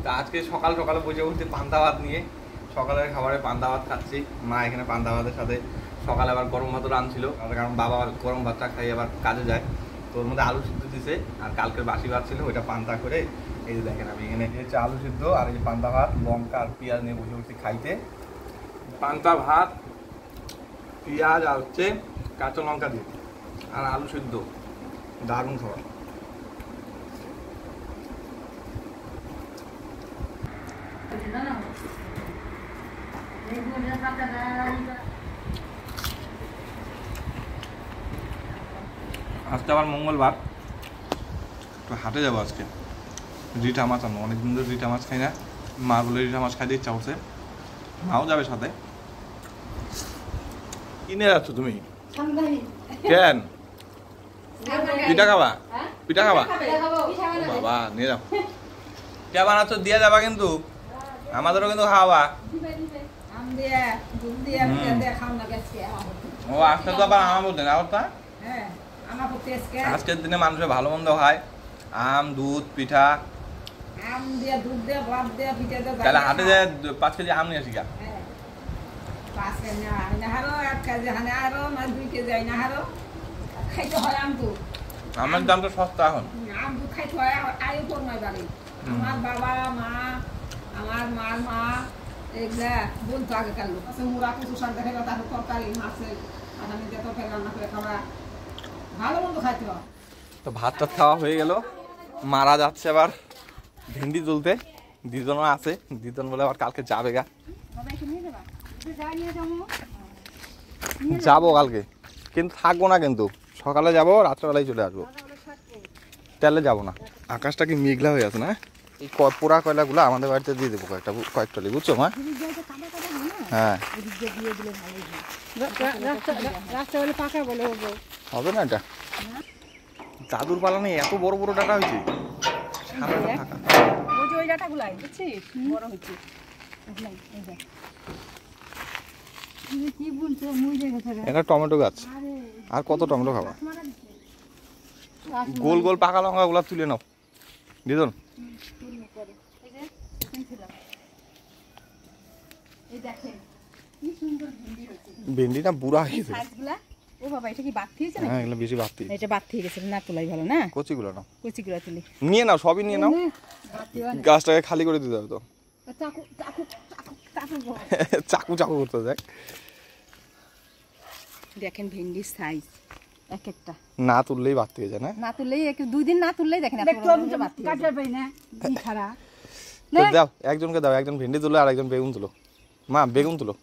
তা আজকে সকাল সকালে বসে বলতে পান্তা ভাত নিয়ে সকালের খাবারে পান্তা ভাত খাচ্ছি। মা এখানে পান্তা ভাতের সাথে সকালে আবার গরম ভাতও রাঁধছিল, কারণ বাবা গরম ভাতটা খাই আবার কাজে যায়, তো ওর মধ্যে আলু সিদ্ধ দিছে আর কালকের বাসি ভাত ছিল ওইটা পান্তা করে। এই যে দেখেন আমি এখানে হচ্ছে আলু সিদ্ধ আর এই পান্তা ভাত লঙ্কা আর পেঁয়াজ নিয়ে বসে বসে খাইতে। পান্তা ভাত পেঁয়াজ আর হচ্ছে কাঁচা লঙ্কা দিয়ে আর আলু সিদ্ধ, দারুণ খাবার। আজকে আবার মঙ্গলবার, একটু হাটে যাবো আজকে। রিঠা মাছ আনবো, অনেকদিন ধরে রিঠা মাছ খাই না, মা বলে রিঠা মাছ খাইতে ইচ্ছা করছে, মাও যাবে সাথে। কিনে যাচ্ছ তুমি কেন? পিঠা খাবা? পিঠা খাবা? বাবা নিয়ে যাও। পিঠা বানাচ্ছ দিয়ে যাবা কিন্তু, আমাদেরও কিন্তু খাওয়া। ও আজকে তো আবার আমার বলতেন আবার আজকের দিনে মানুষের ভালো মন্দ খায়, আম দুধ পিঠা। তাহলে হাটে যায় 5 কেজি আম নিয়ে আসি গা। আমের দাম তো সস্তা এখন। আমার বাবা মা আমার মার মা এগুলা বলতো আগেকার লোক মুড়া কুচু শাক দেখা গেল, তারপর তরকারি মাছের আদানি দিয়ে তরকারি রান্না করে খাওয়া, ভালো মন্দ খাইতে হয়। তো ভাত টাত খাওয়া হয়ে গেল, মারা যাচ্ছে আবার ভেন্ডি তুলতে। দিদনও আছে, দিদন বলে আবার কালকে যাবে গা। যাবো কালকে, কিন্তু থাকবো না, কিন্তু সকালে যাবো, রাত্রেবেলায় চলে আসবো, তেলে যাবো না। আকাশটা কি মেঘলা হয়ে আছে না? এই পোড়া কয়লাগুলো আমাদের বাড়িতে দিয়ে দেবো কয়েকটা, বুঝছো মা? হ্যাঁ হবে না এটা। দাদুর পালানে এত বড় বড় ডাটা হয়েছে, এটা টমেটো গাছ। আর কত টমেটো খাবা? গোল গোল পাকা লঙ্কা গুলা তুলে নাও দিদন। ভেন্ডিটা বুড়া হয়ে গেছে। ও বাবা এটা কি বাড়তি হয়েছে? হ্যাঁ এগুলো বেশি বাড়তি। এটা বাড়তি হয়ে গেছে, না তোলাই ভালো না? কচিগুলো নাও, কচিগুলো তুলি নিয়ে নাও, সবই নিয়ে নাও, গাছটাকে খালি করে দিতে হবে তো। চাকু চাকু করতে দেখ। দেখেন ভেন্ডির সাইজ এক একটা, না তুললেই বাড়তি হয়ে যায় না? না তুললেই 2 দিন না তুললেই দেখেন দাও একজনকে দাও, একজন ভেন্ডি তুলো আর একজন বেগুন তুলো। মা বেগুন তুলো।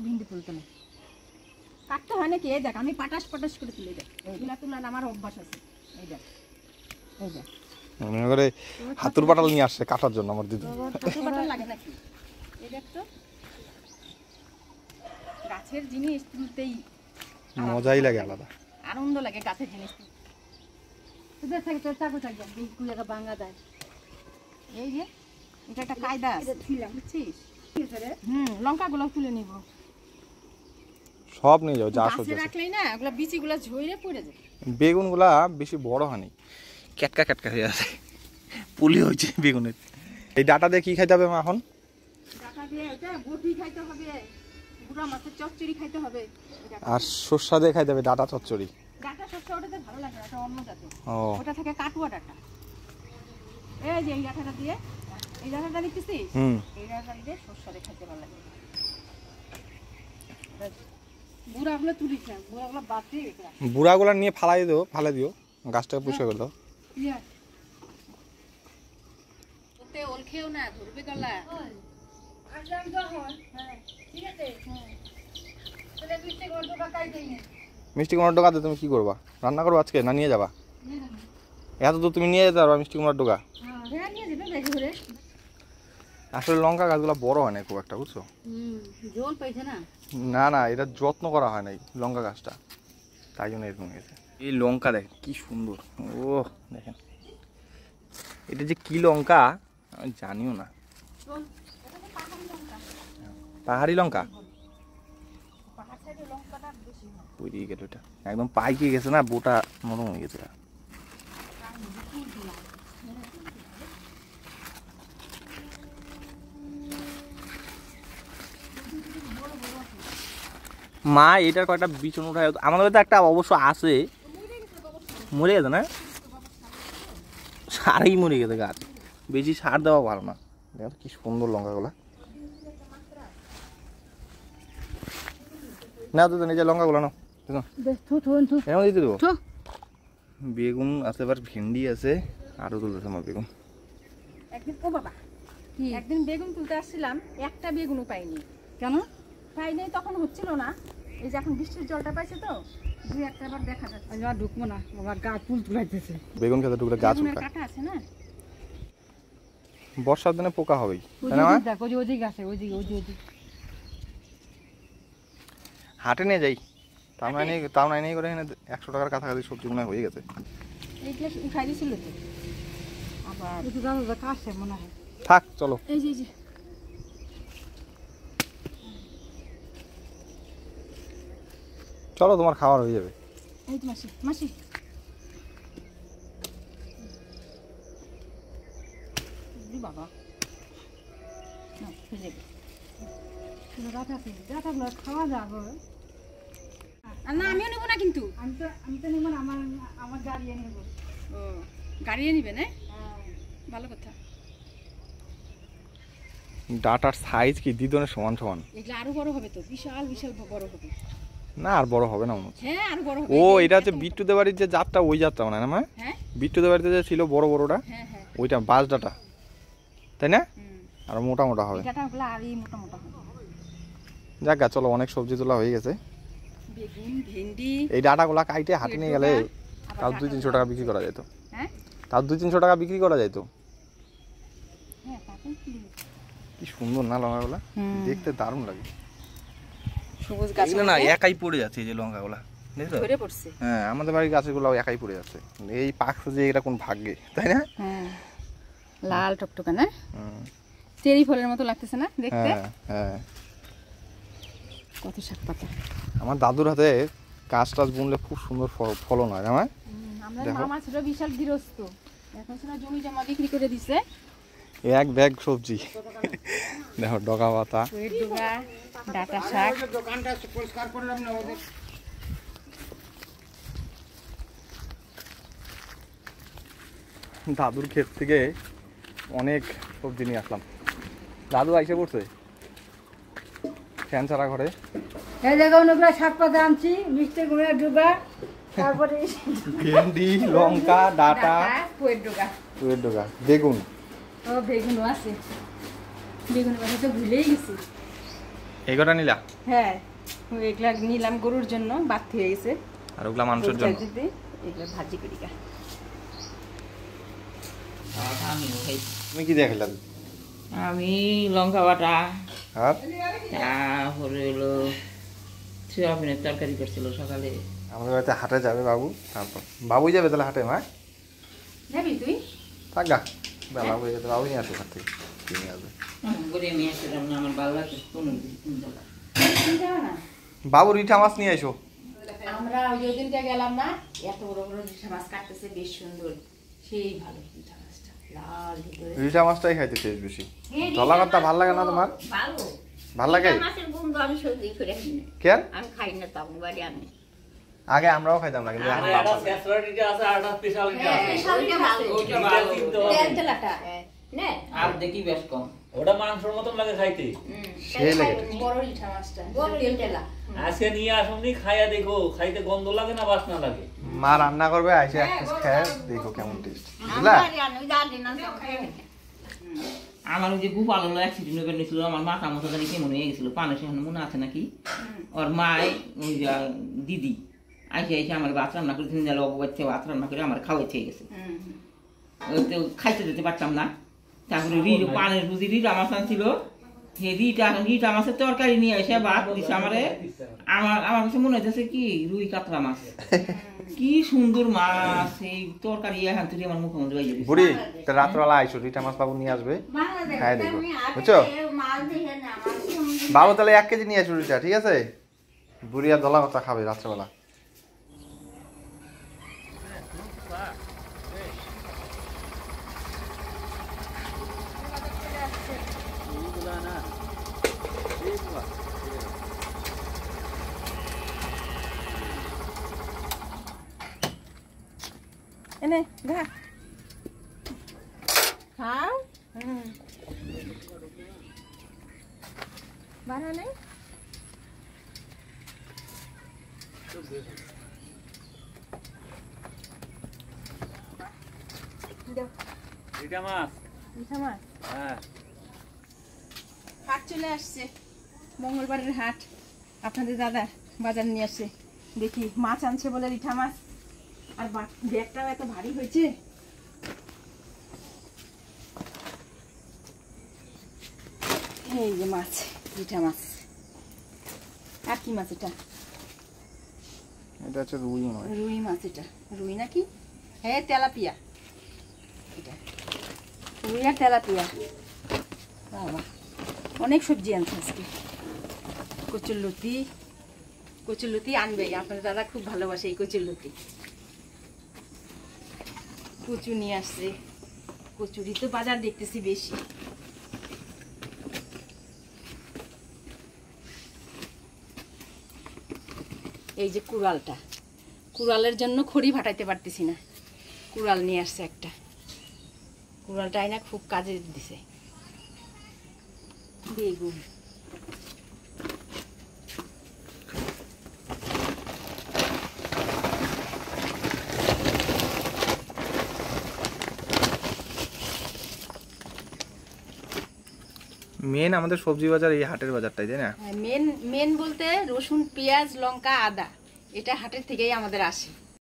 ভেন্ডি তুলতে না কাটতে হয় নাকি? এই দেখ আমি পাটাস পাটাস করে তুলে দেখ, এগুলা তুলার আমার অভ্যাস আছে। এই দেখ এই দেখ মনে করে হাতুর পাটাল নিয়ে আসছে কাটার জন্য আমার দিদি। হাতুর পাটাল লাগে নাকি? এই দেখ তো, গাছের জিনিস তুলতেই মজাই লাগে, আলাদা আনন্দ লাগে গাছের জিনিস তুলতে। তোদের থেকে তোর চাকু চাকু বিকুলাটা ভাঙা যায়। এই যে এটা একটা কায়দা আছে, বুঝছিস? লঙ্কাগুলো তুলে নিব, সব নিয়ে যাও যা সহ্য রাখলেই না ওগুলা বিচিগুলো ঝরে পড়ে যায়। বেগুনগুলা বেশি বড় হয়নি, ক্যাটকা ক্যাটকা হয়ে আছে, পুলি হয়েছে বেগুনের। এই ডাটা দিয়ে কি খাইতে হবে মা এখন? ডাটা দিয়ে এটা বটি খাইতে হবে, বুড়া মাছের চচ্চড়ি খাইতে হবে, আর সরষা দিয়ে খাইতে হবে ডাটা চচ্চড়ি। ডাটা সরষা ওটাতে ভালো লাগে না, এটা অন্য জাতের। ওটা থেকে কাটুয়া ডাটা। এই যে এই ডাটাটা দিয়ে, এই ডাটাটা দেখতেছিস? এই ডাটাটা দিয়ে সরষা দিয়ে খাইতে ভালো লাগে। বুড়াগুলো তুলিস না, বুড়াগুলো বাদ দিয়ে বুড়াগুলো নিয়ে ফালাই দিও, গাছটাকে পরিষ্কার করে দাও। ওতে ওল খেও না, ধরবে গলা। মিষ্টি কুমড়ার ডোকাতে তুমি কি করবা? রান্না করবো আজকে না নিয়ে যাবা? এত দূর তুমি নিয়ে যেতে পারবা মিষ্টি কুমড়ার ডোকা? আসলে লঙ্কা গাছগুলো বড় হয় না খুব একটা, বুঝছো? জল পাইছে না? না না, এটা যত্ন করা হয় নাই লঙ্কা গাছটা, তাই জন্য এরকম হয়েছে। এই লঙ্কা দেখেন কি সুন্দর, ও দেখেন এটা যে কি লঙ্কা আমি জানিও না। পাহাড়ি লঙ্কা পুড়িয়ে গেল, এটা একদম পাইকে গেছে না, বোটা নরম হয়ে গেছে। মা এটার কয়টা বিচন উঠায়, আমাদের তো একটা অবশ্য আছে, মরে গেছে না, সারই মরে গেছে গাছ, বেশি সার দেওয়া ভালো না। দেখো কি সুন্দর লঙ্কাগুলা, না তো নিজের লঙ্কাগুলো নাও, এরকম দিতে দেবো। বেগুন আছে, এবার ভেন্ডি আছে, আরো তুলতেছে আমার বেগুন। একদিন বেগুন তুলতে আসছিলাম, একটা বেগুনও পাইনি। কেন পাইনি? তখন হচ্ছিল না, এই যে এখন বৃষ্টির জলটা পাইছে তো দুই একটা বার দেখা যাচ্ছে। ঢুকবো না, আমার গাছ ফুল তুলাইতেছে। বেগুন খেতে ঢুকলে গাছ উঠে, কাটা আছে না, বর্ষার দিনে পোকা হবেই। দেখো ওই গাছে, ওই হাটে নিয়ে যাই, তাও নাই করে এখানে 100 টাকার কাছাকাছি সবজি মনে হয়ে গেছে। এইগুলো উঠাই দিয়েছিল তো, আবার কাছে মনে হয়। থাক চলো, এই যে চলো তোমার খাবার হয়ে যাবে। এই তো মাসি, মাসি বাবা খাওয়া যাবে না, আমিও নেবো না, কিন্তু আমি তো নেবো না, আমার গাড়িয়ে নেবো। ও গাড়িয়ে নিবে না, ভালো কথা। ডাটার সাইজ কি দিদনের সমান সমান? এগুলো আরো বড় হবে তো, বিশাল বিশাল বড় হবে। না আর বড় হবে না মনে হচ্ছে। হ্যাঁ আরো বড় হবে। ও এটা হচ্ছে বিট্টুদের বাড়ির যে জাতটা, ওই জাতটা মনে হয় না? হ্যাঁ বিট্টুদের বাড়িতে যে ছিল বড় বড়টা, হ্যাঁ হ্যাঁ ওইটা বাস ডাটা, তাই না? আর মোটা মোটা হবে। ডাটাগুলো আরই মোটা মোটা হবে। যাক গা, চলো অনেক সবজি তোলা হয়ে গেছে। বেগুন, ভেন্ডি, এই ডাটাগুলা কাইটে হাটে নিয়ে গেলে তাও 200-300 টাকা বিক্রি করা যেত। হ্যাঁ তাও 200-300 টাকা বিক্রি করা যেত। হ্যাঁ তাতে কি সুন্দর না লঙ্কাগুলা, দেখতে দারুণ লাগে। সবুজ গাছ না একাই পড়ে যাচ্ছে এই যে লঙ্কাগুলা, দেখছো? ধরে পড়ছে। হ্যাঁ আমাদের বাড়ির গাছগুলো একাই পড়ে যাচ্ছে, এই পাকছে যে এটা কোন ভাগ্যে, তাই না? হ্যাঁ লাল টকটকা না, চেরি ফলের মতো লাগতেছে না দেখতে? হ্যাঁ হ্যাঁ, কত শাক পাতা। আমার দাদুর হাতে গাছ টাছ বুনলে খুব সুন্দর ফলন হয়। আমার মামা ছিল বিশাল গৃহস্থ, এখন ছিল জমি জমা বিক্রি করে দিছে, এক ব্যাগ সবজি। দেখো ডগা পাতা, ডগা, ডাটা শাক। দাদুর ক্ষেত থেকে অনেক সবজি নিয়ে আসলাম। দাদু আইসে পড়ছে ফ্যান ছাড়া ঘরে। এই জায়গা অনেকগুলো শাক পাতা আনছি, মিষ্টি কুমড়া ডগা, তারপরে ভেন্ডি, লঙ্কা, ডাটা, পুয়ের ডগা, বেগুন। ও বেগুনও আছে, বেগুনের কথা তো ভুলেই গেছি। এই কটা নিলা? হ্যাঁ এগুলা নিলাম গরুর জন্য, বাড়তি হয়ে গেছে, আর ওগুলা মানুষের জন্য। এগুলা ভাজি করি। তুমি কি দেখাইলা? আমি লঙ্কা বাটা, আর তারপরে হলো সয়াবিনের তরকারি করছিল সকালে। আমাদের বাড়িতে হাটে যাবে বাবু, তারপর বাবুই যাবে তাহলে হাটে। মা যাবি তুই? থাক গা, বেলা হয়ে গেছে, বাবু নিয়ে আসো হাট থেকে, কিনে আসবে। করে নিয়ে আসলাম না, আমার ভালো লাগছে। বাবু রিঠা মাছ নিয়ে এসো। আমরা ওই দিনটা গেলাম না, এত বড় বড় রিঠা মাছ কাটতেছে, বেশ সুন্দর, সেই ভালো রিঠা মাছটা, লাল ভিতরে। রিঠা মাছটাই খাইতে টেস্ট বেশি। ধলা পাতা ভালো লাগে না তোমার? ভালো ভাল লাগে? মাছের গন্ধ আমি সহ্য করে খাই না। কেন? আমি খাই না, তাও বাড়ি আমি আগে আমরাও খাইতাম না, কিন্তু এখন বাবা আর দেখি বেশ কম, ওটা মাংসের মতন লাগে খাইতে। সেই লাগে বড় রিঠা মাছটা, আজকে নিয়ে আসুনি, খাইয়া দেখো, খাইতে গন্ধ লাগে না বাসনা লাগে। মা রান্না করবে, আইসে এক পিস খায় দেখো কেমন টেস্ট, বুঝলা? আমার ওই যে গোপাল হলো অ্যাক্সিডেন্ট হয়ে গেছিল, আমার মাথা মতো জানি কেমন হয়ে গেছিল, পানে সেখানে মনে আছে নাকি, ওর মায় ওই দিদি আইসে আইসে আমার ভাত রান্না করে দিন, বাচ্চা ভাত রান্না করে আমার খাওয়াইছে গেছে, খাইতে যেতে পারতাম না। তারপরে পানের বুঝি রিটা মাছ আনছিল, সেই রিটা মাছের তরকারি নিয়ে এসে ভাত দিছে আমারে। আমার কাছে মনে হইতেছে কি রুই কাতলা মাছ, কি সুন্দর মাছ, এই তরকারি এখান থেকে আমার মুখে মধ্যে বাইরে। বুড়ি রাত্রবেলা আইসো, রিঠা মাছ বাবু নিয়ে আসবে, খাই দেখো, বুঝছো? বাবু তাহলে 1 কেজি নিয়ে আসো রিঠা, ঠিক আছে? বুড়ি আর ধলা কথা খাবে রাত্রেবেলা। বাড়া নেই দাও এটা মাছ মিঠা মাছ। হ্যাঁ হাট চলে আসছে, মঙ্গলবারের হাট। আপনাদের দাদা বাজার নিয়ে আসছে, দেখি মাছ আনছে বলে রিঠা মাছ। আর ব্যাগটাও এত ভারী হয়েছে। এই যে মাছ, রিঠা মাছ। আর কি মাছ এটা? এটা হচ্ছে রুই মাছ। রুই মাছ। এটা রুই নাকি? হ্যাঁ, তেলাপিয়া। এটা রুই আর তেলাপিয়া। বাবা, অনেক সবজি আনছে আজকে। কচুরলতি, কচুরলতি আনবে। আপনার দাদা খুব ভালোবাসে এই কচুরলতি। কচু নিয়ে আসছে। কচুরি তো বাজার দেখতেছি বেশি। এই যে কুড়ালটা, কুড়ালের জন্য খড়ি ভাটাইতে পারতেছি না। কুড়াল নিয়ে আসছে একটা। কুড়ালটাই না খুব কাজে দিছে। বেগুন, মেন আমাদের সবজি বাজার এই হাটের বাজারটাই, তাই না? মেন বলতে রসুন, পেঁয়াজ, লঙ্কা, আদা, এটা হাটের থেকেই আমাদের আসে।